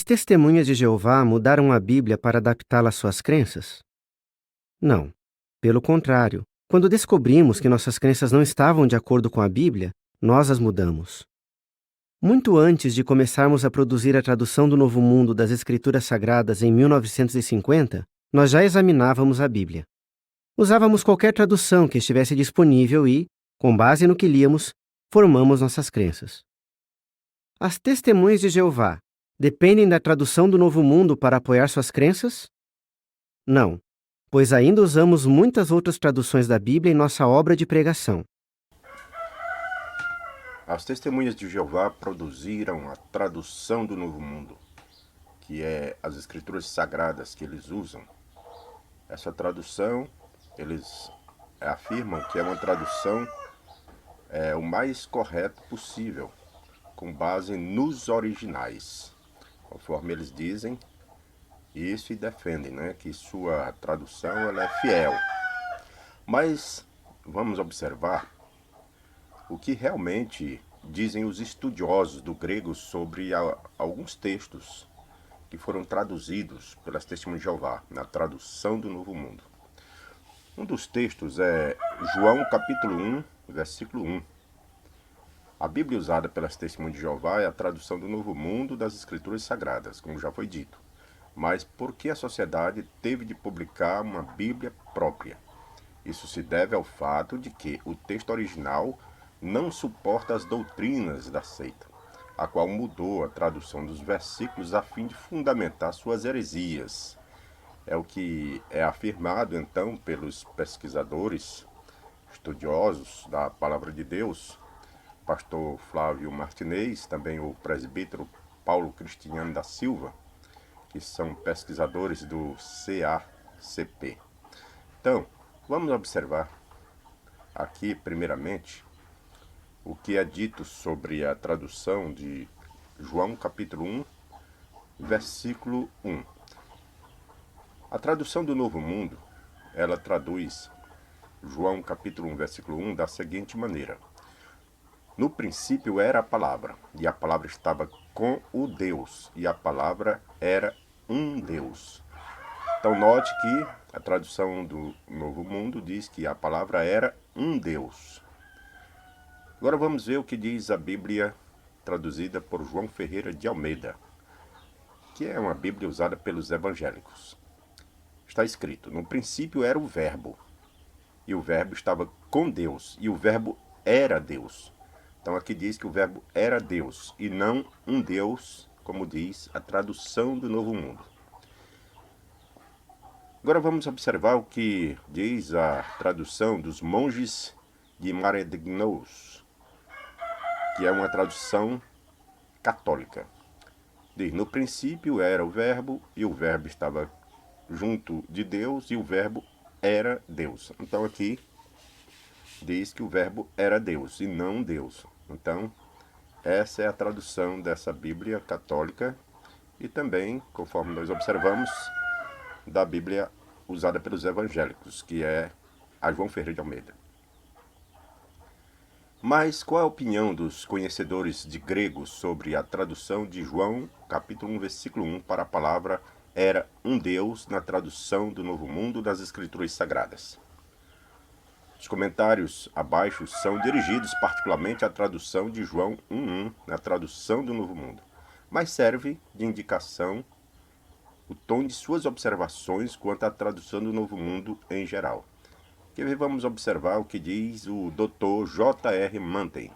As testemunhas de Jeová mudaram a Bíblia para adaptá-la às suas crenças? Não. Pelo contrário, quando descobrimos que nossas crenças não estavam de acordo com a Bíblia, nós as mudamos. Muito antes de começarmos a produzir a tradução do Novo Mundo das Escrituras Sagradas em 1950, nós já examinávamos a Bíblia. Usávamos qualquer tradução que estivesse disponível e, com base no que líamos, formamos nossas crenças. As testemunhas de Jeová dependem da tradução do Novo Mundo para apoiar suas crenças? Não, pois ainda usamos muitas outras traduções da Bíblia em nossa obra de pregação. As testemunhas de Jeová produziram a tradução do Novo Mundo, que é as escrituras sagradas que eles usam. Essa tradução, eles afirmam que é uma tradução o mais correta possível, com base nos originais, conforme eles dizem isso e defendem, né, que sua tradução ela é fiel. Mas vamos observar o que realmente dizem os estudiosos do grego sobre alguns textos que foram traduzidos pelas Testemunhas de Jeová na tradução do Novo Mundo. Um dos textos é João capítulo 1, versículo 1. A Bíblia usada pelas Testemunhas de Jeová é a tradução do Novo Mundo das Escrituras Sagradas, como já foi dito. Mas por que a sociedade teve de publicar uma Bíblia própria? Isso se deve ao fato de que o texto original não suporta as doutrinas da seita, a qual mudou a tradução dos versículos a fim de fundamentar suas heresias. É o que é afirmado então pelos pesquisadores estudiosos da Palavra de Deus, pastor Flávio Martinez, também o presbítero Paulo Cristiano da Silva, que são pesquisadores do CACP. Então, vamos observar aqui, primeiramente, o que é dito sobre a tradução de João capítulo 1, versículo 1. A tradução do Novo Mundo, ela traduz João capítulo 1, versículo 1 da seguinte maneira: No princípio era a palavra, e a palavra estava com o Deus, e a palavra era um Deus. Então note que a tradução do Novo Mundo diz que a palavra era um Deus. Agora vamos ver o que diz a Bíblia traduzida por João Ferreira de Almeida, que é uma Bíblia usada pelos evangélicos. Está escrito: no princípio era o Verbo, e o Verbo estava com Deus, e o Verbo era Deus. Então aqui diz que o Verbo era Deus, e não um Deus, como diz a tradução do Novo Mundo. Agora vamos observar o que diz a tradução dos monges de Maredignos, que é uma tradução católica. Diz: no princípio era o Verbo, e o Verbo estava junto de Deus, e o Verbo era Deus. Então aqui diz que o Verbo era Deus e não Deus. Então essa é a tradução dessa Bíblia católica e também, conforme nós observamos, da Bíblia usada pelos evangélicos, que é a João Ferreira de Almeida. Mas qual é a opinião dos conhecedores de grego sobre a tradução de João, capítulo 1, versículo 1, para a palavra era um Deus na tradução do Novo Mundo das Escrituras Sagradas? Os comentários abaixo são dirigidos particularmente à tradução de João 1:1, na tradução do Novo Mundo, mas serve de indicação o tom de suas observações quanto à tradução do Novo Mundo em geral. Aqui vamos observar o que diz o Dr. J.R. Manton.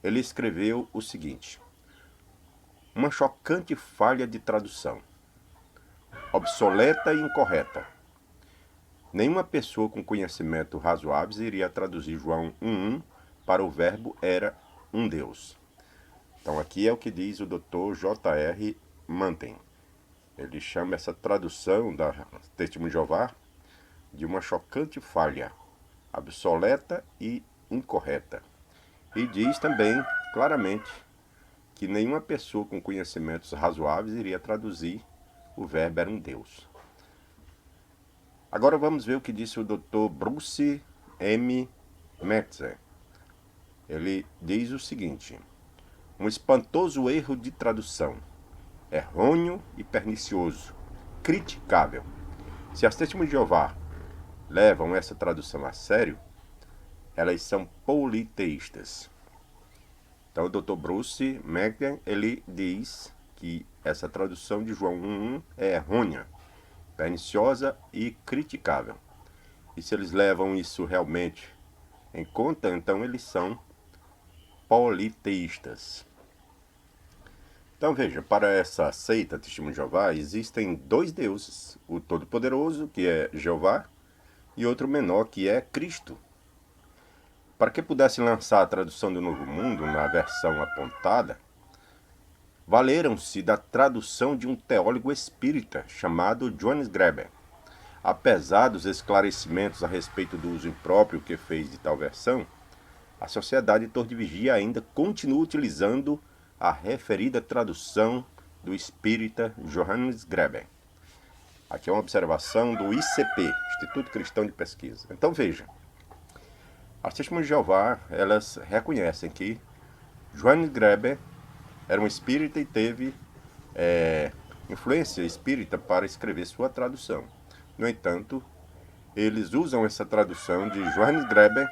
Ele escreveu o seguinte: uma chocante falha de tradução, obsoleta e incorreta. Nenhuma pessoa com conhecimento razoáveis iria traduzir João 1:1 para o verbo era um Deus. Então aqui é o que diz o Dr. J.R. Manton. Ele chama essa tradução da Testemunha de Jeová de uma chocante falha, obsoleta e incorreta. E diz também claramente que nenhuma pessoa com conhecimentos razoáveis iria traduzir o verbo era um Deus. Agora vamos ver o que disse o Dr. Bruce M. Metzer. Ele diz o seguinte: um espantoso erro de tradução. errôneo e pernicioso, criticável. Se as Testemunhas de Jeová levam essa tradução a sério, elas são politeístas. Então o Dr. Bruce McGann, ele diz que essa tradução de João 1:1 é errônea, perniciosa e criticável. E se eles levam isso realmente em conta, então eles são politeístas. Então veja, para essa seita Testemunho de Jeová, existem dois deuses, o Todo-Poderoso, que é Jeová, e outro menor, que é Cristo. Para que pudesse lançar a tradução do Novo Mundo na versão apontada, valeram-se da tradução de um teólogo espírita chamado Johannes Graeber. Apesar dos esclarecimentos a respeito do uso impróprio que fez de tal versão, a Sociedade Torre de Vigia ainda continua utilizando a referida tradução do espírita Johannes Graeber. Aqui é uma observação do ICP, Instituto Cristão de Pesquisa. Então veja, as Testemunhas de Jeová, elas reconhecem que Johannes Graeber era um espírita e teve influência espírita para escrever sua tradução. No entanto, eles usam essa tradução de Johannes Graeber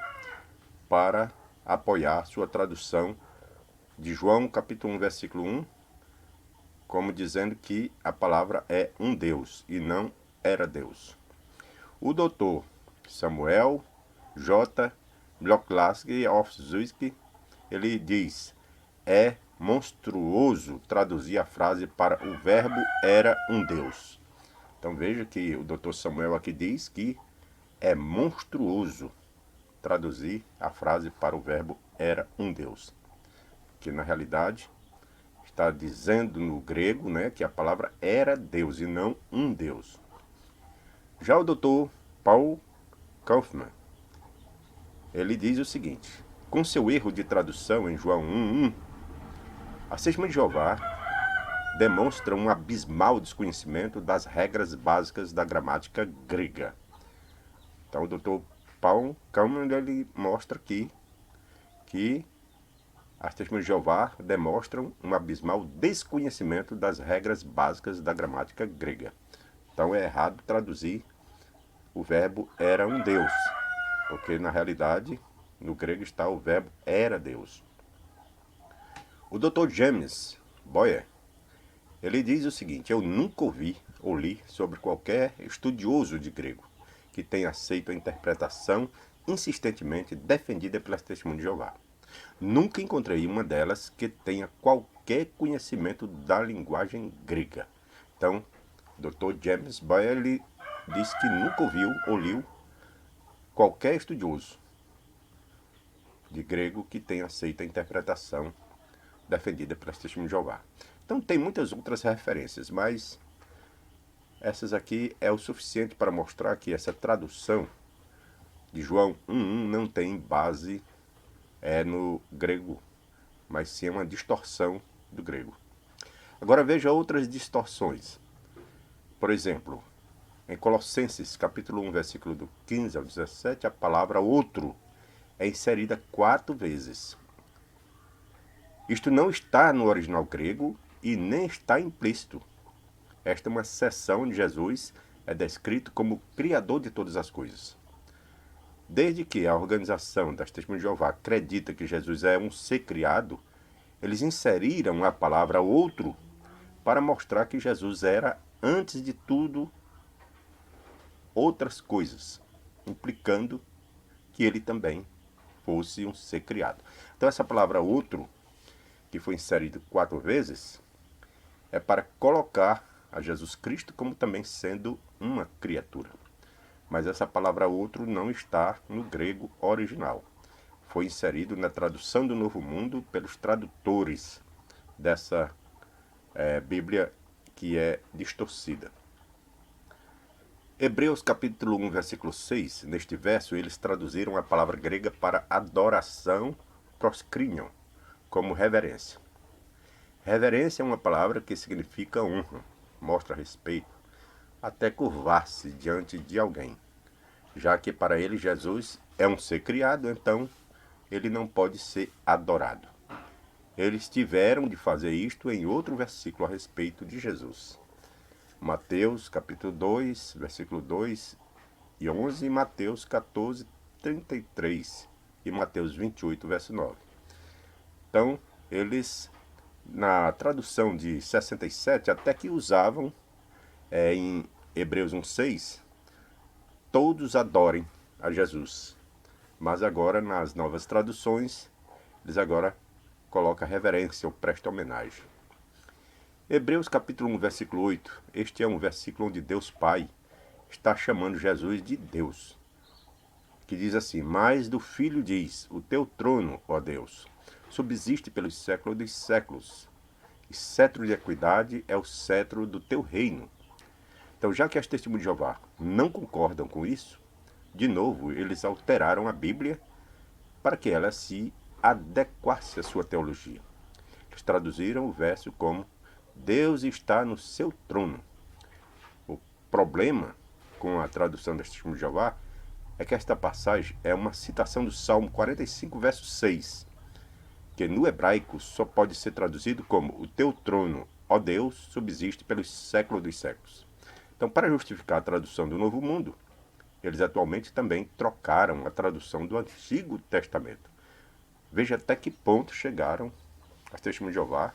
para apoiar sua tradução de João capítulo 1, versículo 1, como dizendo que a palavra é um Deus e não era Deus. O doutor Samuel J. Bloklasky of Zwick, ele diz, é monstruoso traduzir a frase para o verbo era um Deus. Então veja que o doutor Samuel aqui diz que é monstruoso traduzir a frase para o verbo era um Deus. Que na realidade está dizendo no grego, né, que a palavra era Deus e não um Deus. Já o doutor Paul Kaufmann, ele diz o seguinte, com seu erro de tradução em João 1:1, as Testemunhas de Jeová demonstram um abismal desconhecimento das regras básicas da gramática grega. Então o doutor Paul Kaufmann, ele mostra aqui que as Testemunhas de Jeová demonstram um abismal desconhecimento das regras básicas da gramática grega. Então é errado traduzir o verbo era um Deus, porque na realidade no grego está o verbo era Deus. O Dr. James Boyer, ele diz o seguinte, eu nunca ouvi ou li sobre qualquer estudioso de grego que tenha aceito a interpretação insistentemente defendida pelas Testemunhas de Jeová. Nunca encontrei uma delas que tenha qualquer conhecimento da linguagem grega. Então, Dr. James Boyer, ele diz que nunca ouviu ou leu qualquer estudioso de grego que tenha aceito a interpretação defendida pelas Testemunhas de Jeová. Então tem muitas outras referências, mas essas aqui é o suficiente para mostrar que essa tradução de João 1:1 não tem base no grego, mas sim é uma distorção do grego. Agora veja outras distorções. Por exemplo, em Colossenses capítulo 1, versículo do 15 ao 17, a palavra outro é inserida 4 vezes. Isto não está no original grego e nem está implícito. Esta é uma seção onde Jesus é descrito como criador de todas as coisas. Desde que a organização das Testemunhas de Jeová acredita que Jesus é um ser criado, eles inseriram a palavra outro para mostrar que Jesus era, antes de tudo, outras coisas, implicando que ele também fosse um ser criado. Então essa palavra outro, que foi inserida 4 vezes, é para colocar a Jesus Cristo como também sendo uma criatura. Mas essa palavra outro não está no grego original. Foi inserido na tradução do Novo Mundo pelos tradutores dessa Bíblia que é distorcida. Hebreus capítulo 1, versículo 6, neste verso eles traduziram a palavra grega para adoração, proskrinion, como reverência. Reverência é uma palavra que significa honra, mostra respeito, até curvar-se diante de alguém, já que para ele Jesus é um ser criado, então ele não pode ser adorado. eles tiveram de fazer isto em outro versículo a respeito de Jesus. Mateus capítulo 2, versículo 2 e 11, e Mateus 14, 33 e Mateus 28, verso 9. Então, eles, na tradução de 67, até que usavam em Hebreus 1,6, todos adorem a Jesus. Mas agora, nas novas traduções, eles agora colocam reverência ou prestam homenagem. Hebreus capítulo 1, versículo 8. Este é um versículo onde Deus Pai está chamando Jesus de Deus. Que diz assim: mas do Filho diz, o teu trono, ó Deus, subsiste pelos séculos dos séculos, e cetro de equidade é o cetro do teu reino. Então, já que as testemunhas de Jeová não concordam com isso, de novo, eles alteraram a Bíblia para que ela se adequasse à sua teologia. Eles traduziram o verso como: Deus está no seu trono. O problema com a tradução das testemunhas de Jeová é que esta passagem é uma citação do Salmo 45, verso 6, que no hebraico só pode ser traduzido como: o teu trono, ó Deus, subsiste pelos séculos dos séculos. Então, para justificar a tradução do Novo Mundo, eles atualmente também trocaram a tradução do Antigo Testamento. Veja até que ponto chegaram as testemunhas de Jeová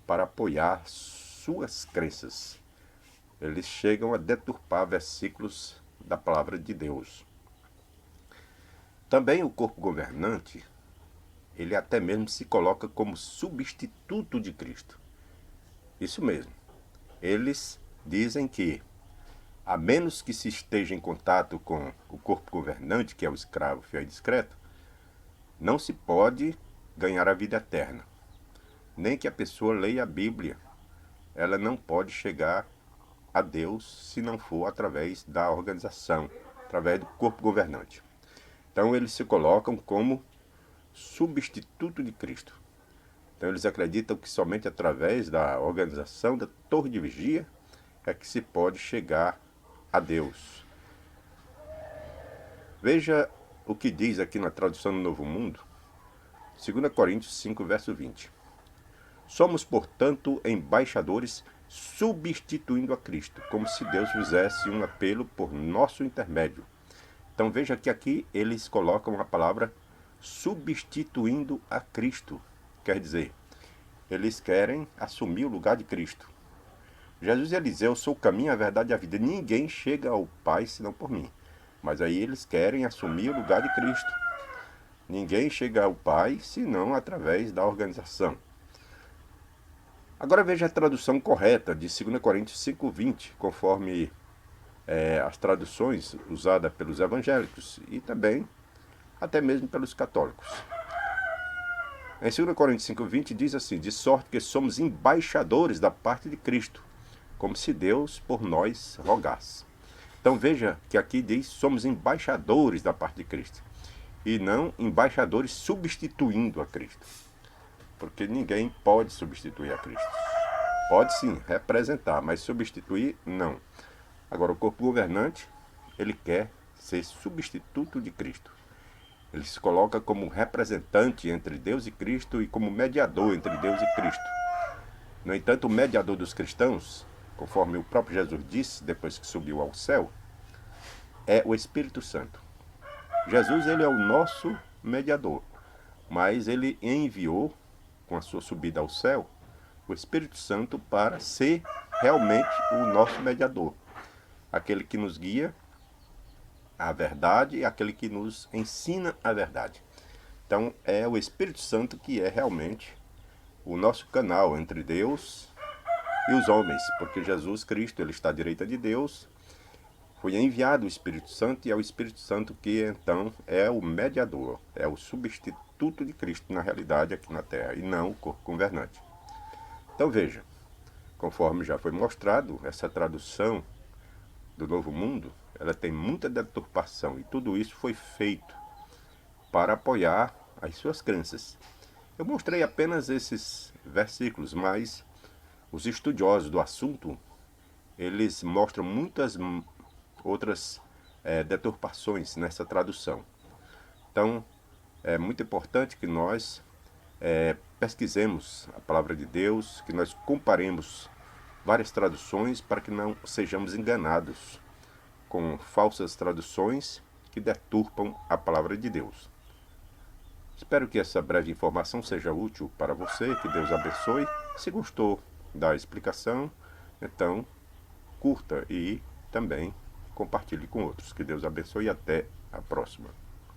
para apoiar suas crenças. Eles chegam a deturpar versículos da palavra de Deus. Também o corpo governante, ele até mesmo se coloca como substituto de Cristo. Isso mesmo. Eles dizem que, a menos que se esteja em contato com o corpo governante, que é o escravo fiel e discreto, não se pode ganhar a vida eterna. Nem que a pessoa leia a Bíblia, ela não pode chegar a Deus se não for através da organização, através do corpo governante. Então eles se colocam como substituto de Cristo. Então eles acreditam que somente através da organização da torre de vigia é que se pode chegar a Deus. Veja o que diz aqui na tradução do Novo Mundo, 2 Coríntios 5, verso 20. Somos, portanto, embaixadores substituindo a Cristo, como se Deus fizesse um apelo por nosso intermédio. Então veja que aqui eles colocam a palavra substituindo a Cristo. Quer dizer, eles querem assumir o lugar de Cristo. Jesus ia dizer: eu sou o caminho, a verdade e a vida. Ninguém chega ao Pai senão por mim. Mas aí eles querem assumir o lugar de Cristo. Ninguém chega ao Pai senão através da organização. Agora veja a tradução correta de 2 Coríntios 5,20, conforme as traduções usadas pelos evangélicos e também até mesmo pelos católicos. Em 2 Coríntios 5,20 diz assim: de sorte que somos embaixadores da parte de Cristo, como se Deus por nós rogasse. Então veja que aqui diz: somos embaixadores da parte de Cristo, e não embaixadores substituindo a Cristo. Porque ninguém pode substituir a Cristo. Pode sim representar, mas substituir não. Agora o corpo governante, ele quer ser substituto de Cristo. Ele se coloca como representante entre Deus e Cristo e como mediador entre Deus e Cristo. No entanto, o mediador dos cristãos, conforme o próprio Jesus disse depois que subiu ao céu, é o Espírito Santo. Jesus, ele é o nosso mediador, mas ele enviou, com a sua subida ao céu, o Espírito Santo para ser realmente o nosso mediador. Aquele que nos guia à verdade e aquele que nos ensina a verdade. Então é o Espírito Santo que é realmente o nosso canal entre Deus e os homens, porque Jesus Cristo, ele está à direita de Deus, foi enviado o Espírito Santo e é o Espírito Santo que então é o mediador, é o substituto de Cristo na realidade aqui na terra e não o corpo governante. Então veja, conforme já foi mostrado, essa tradução do Novo Mundo, ela tem muita deturpação e tudo isso foi feito para apoiar as suas crenças. Eu mostrei apenas esses versículos, mas os estudiosos do assunto, eles mostram muitas outras deturpações nessa tradução. Então, é muito importante que nós pesquisemos a palavra de Deus, que nós comparemos várias traduções para que não sejamos enganados com falsas traduções que deturpam a palavra de Deus. Espero que essa breve informação seja útil para você, que Deus abençoe. Se gostou da explicação, então curta e também compartilhe com outros. Que Deus abençoe e até a próxima.